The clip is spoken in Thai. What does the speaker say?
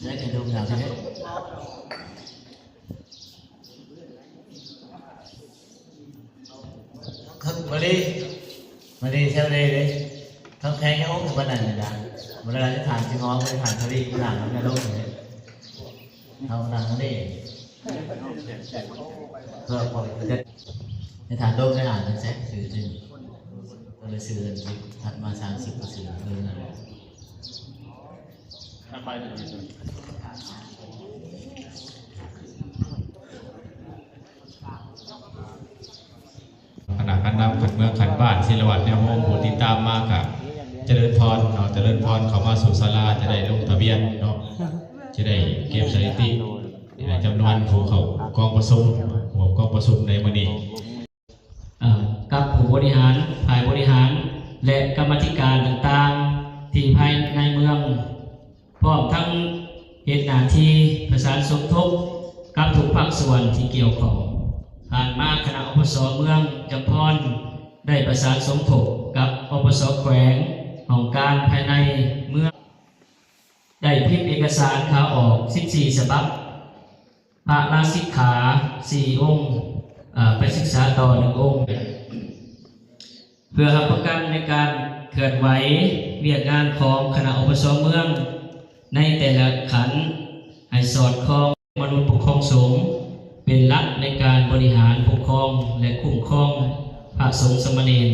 ได้กระดูกหนังใช่ไหมมาดีเช่าเลยทั้งแข้งทั้งอกทั้งบันไดเลยนะเวลาจะผ่านชิงฮ้องไปผ่านทวีกุหลาบในโลกเลยเอาหนังนี่เพื่อความจะในฐานโลกได้อ่านเป็นแซกสื่อจริงก็เลยสื่อจริงถัดมา30ก็สื่อเลยนะขณะการนำขันเมืองขันบ้านศิลวัตแนวโฮมผู้ติดตามมากกับเจริญพรเนาะเจริญพรเขามาสู่ศาลาจะได้ลงทะเบียนเนาะจะได้เก็บสถิติจำนวนผู้เขากองประชุมหัวกองประชุมในวันนี้กับผู้บริหารฝ่ายบริหารและกรรมการต่างๆที่ภายในเมืองพร้อมทั้งเหตุหน้าที่ประสานสมทบกับทุกภาคส่วนที่เกี่ยวข้องผ่านมาคณะอปส.เมืองจำพรได้ประสานสมทบกับอปส.แขวงของการภายในเมืองได้พิมพ์เอกสารขาออก14ฉบับพระราชิกขา4องค์ไปศึกษาต่อ1องค์เพื่อรับประกันในการเคลื่อนไหวเวียกงานของคณะอปส.เมืองในแต่ละขันให้สอดคล้องมนุษย์ปกครองสงฆ์เป็นหลักในการบริหารปกครองและคุ้มครองพระสงฆ์สามเณร